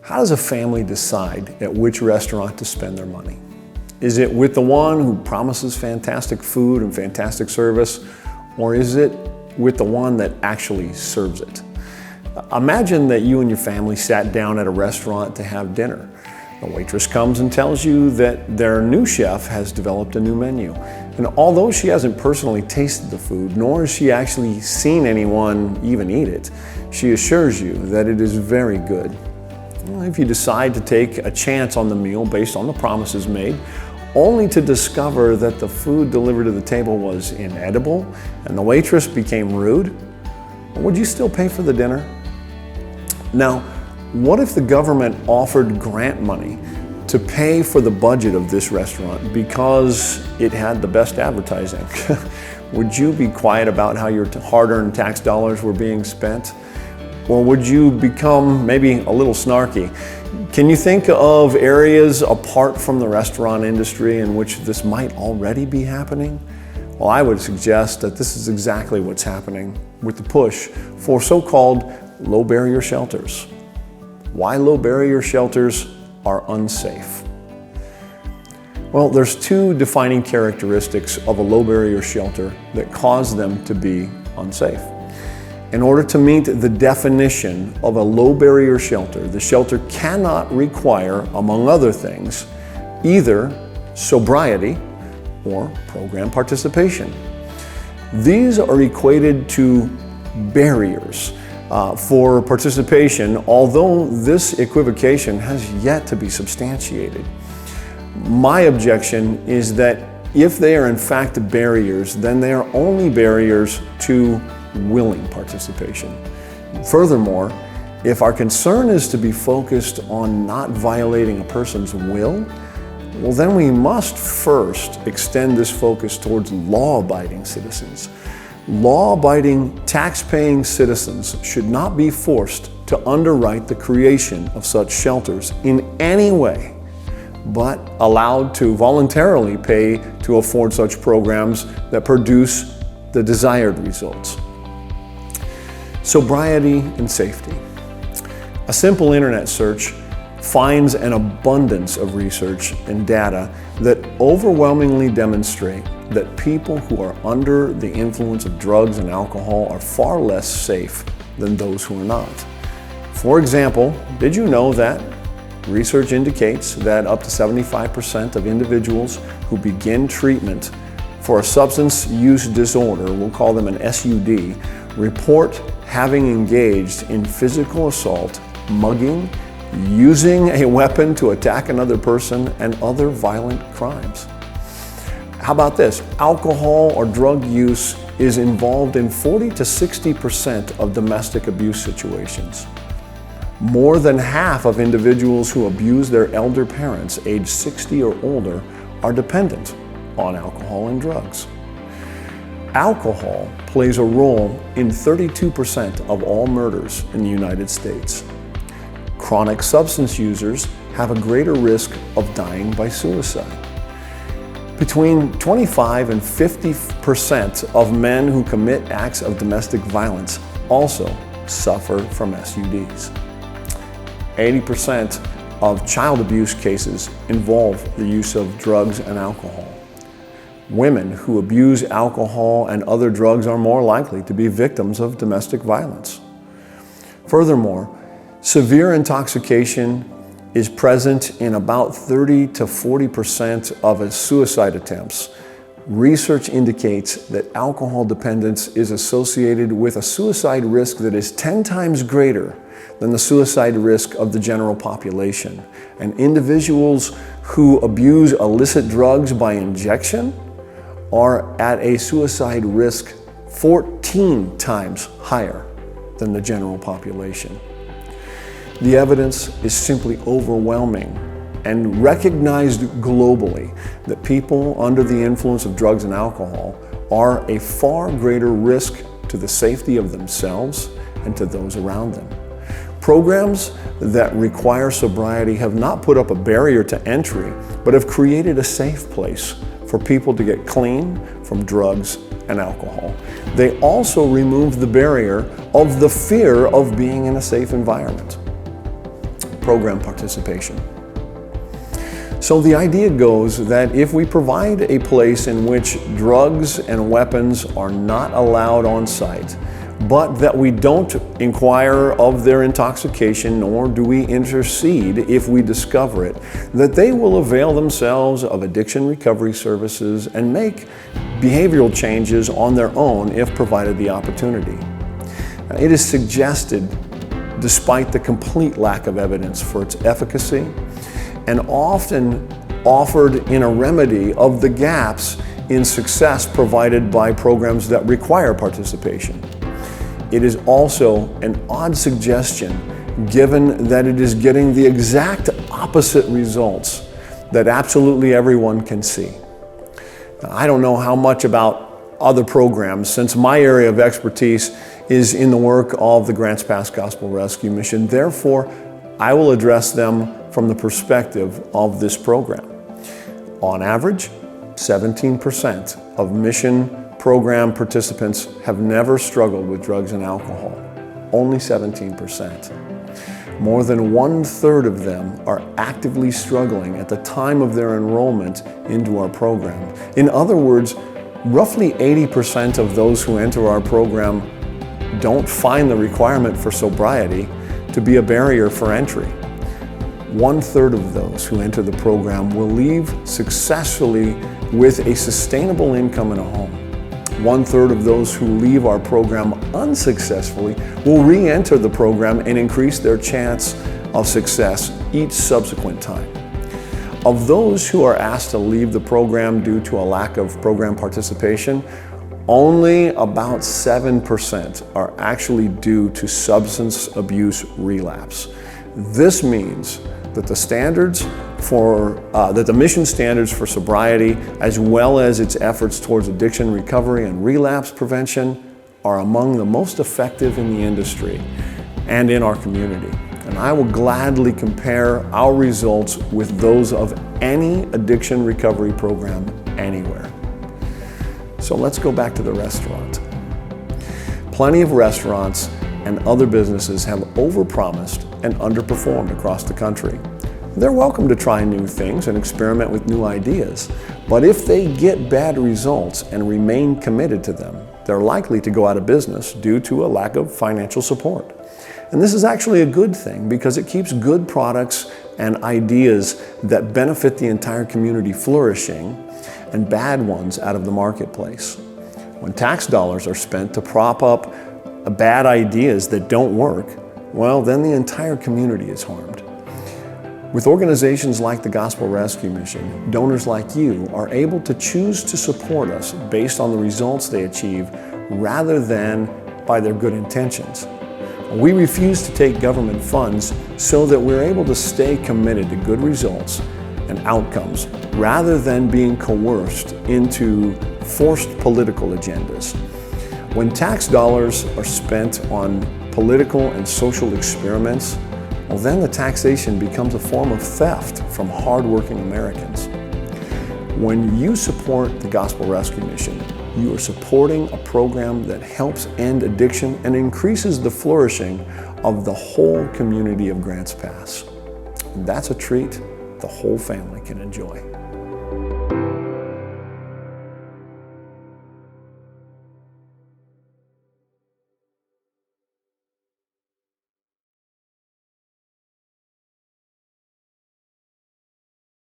How does a family decide at which restaurant to spend their money? Is it with the one who promises fantastic food and fantastic service, or is it with the one that actually serves it? Imagine that you and your family sat down at a restaurant to have dinner. The waitress comes and tells you that their new chef has developed a new menu. And although she hasn't personally tasted the food, nor has she actually seen anyone even eat it, she assures you that it is very good. Well, if you decide to take a chance on the meal based on the promises made, only to discover that the food delivered to the table was inedible and the waitress became rude, would you still pay for the dinner? Now, what if the government offered grant money to pay for the budget of this restaurant because it had the best advertising? Would you be quiet about how your hard-earned tax dollars were being spent? Or would you become maybe a little snarky? Can you think of areas apart from the restaurant industry in which this might already be happening? Well, I would suggest that this is exactly what's happening with the push for so-called low-barrier shelters. Why low-barrier shelters are unsafe? Well, there's two defining characteristics of a low-barrier shelter that cause them to be unsafe. In order to meet the definition of a low-barrier shelter, the shelter cannot require, among other things, either sobriety or program participation. These are equated to barriers for participation, although this equivocation has yet to be substantiated. My objection is that if they are in fact barriers, then they are only barriers to willing participation. Furthermore, if our concern is to be focused on not violating a person's will, well, then we must first extend this focus towards law-abiding citizens. Law-abiding, tax-paying citizens should not be forced to underwrite the creation of such shelters in any way, but allowed to voluntarily pay to afford such programs that produce the desired results. Sobriety and safety. A simple internet search finds an abundance of research and data that overwhelmingly demonstrate that people who are under the influence of drugs and alcohol are far less safe than those who are not. For example, did you know that research indicates that up to 75% of individuals who begin treatment for a substance use disorder, we'll call them an SUD, report having engaged in physical assault, mugging, using a weapon to attack another person, and other violent crimes. How about this? Alcohol or drug use is involved in 40 to 60% of domestic abuse situations. More than half of individuals who abuse their elder parents, age 60 or older, are dependent on alcohol and drugs. Alcohol plays a role in 32% of all murders in the United States. Chronic substance users have a greater risk of dying by suicide. Between 25 and 50% of men who commit acts of domestic violence also suffer from SUDs. 80% of child abuse cases involve the use of drugs and alcohol. Women who abuse alcohol and other drugs are more likely to be victims of domestic violence. Furthermore, severe intoxication is present in about 30 to 40% of suicide attempts. Research indicates that alcohol dependence is associated with a suicide risk that is 10 times greater than the suicide risk of the general population. And individuals who abuse illicit drugs by injection are at a suicide risk 14 times higher than the general population. The evidence is simply overwhelming and recognized globally that people under the influence of drugs and alcohol are a far greater risk to the safety of themselves and to those around them. Programs that require sobriety have not put up a barrier to entry, but have created a safe place for people to get clean from drugs and alcohol. They also remove the barrier of the fear of being in a safe environment. program participation. So the idea goes that if we provide a place in which drugs and weapons are not allowed on site, but that we don't inquire of their intoxication, nor do we intercede if we discover it, that they will avail themselves of addiction recovery services and make behavioral changes on their own if provided the opportunity. It is suggested, despite the complete lack of evidence for its efficacy, and often offered in a remedy of the gaps in success provided by programs that require participation. It is also an odd suggestion given that it is getting the exact opposite results that absolutely everyone can see. Now, I don't know how much about other programs, since my area of expertise is in the work of the Grants Pass Gospel Rescue Mission. Therefore, I will address them from the perspective of this program. On average, 17% of mission program participants have never struggled with drugs and alcohol. Only 17%. More than 1/3 of them are actively struggling at the time of their enrollment into our program. In other words, roughly 80% of those who enter our program don't find the requirement for sobriety to be a barrier for entry. 1/3 of those who enter the program will leave successfully with a sustainable income and a home. 1/3 of those who leave our program unsuccessfully will re-enter the program and increase their chance of success each subsequent time. Of those who are asked to leave the program due to a lack of program participation, only about 7% are actually due to substance abuse relapse. This means that the mission standards for sobriety, as well as its efforts towards addiction recovery and relapse prevention, are among the most effective in the industry and in our community. And I will gladly compare our results with those of any addiction recovery program anywhere. So let's go back to the restaurant. Plenty of restaurants and other businesses have overpromised and underperformed across the country. They're welcome to try new things and experiment with new ideas, but if they get bad results and remain committed to them, they're likely to go out of business due to a lack of financial support. And this is actually a good thing because it keeps good products and ideas that benefit the entire community flourishing and bad ones out of the marketplace. When tax dollars are spent to prop up bad ideas that don't work, well, then the entire community is harmed. With organizations like the Gospel Rescue Mission, donors like you are able to choose to support us based on the results they achieve rather than by their good intentions. We refuse to take government funds so that we're able to stay committed to good results and outcomes rather than being coerced into forced political agendas. When tax dollars are spent on political and social experiments, well, then the taxation becomes a form of theft from hardworking Americans. When you support the Gospel Rescue Mission, you are supporting a program that helps end addiction and increases the flourishing of the whole community of Grants Pass. And that's a treat the whole family can enjoy.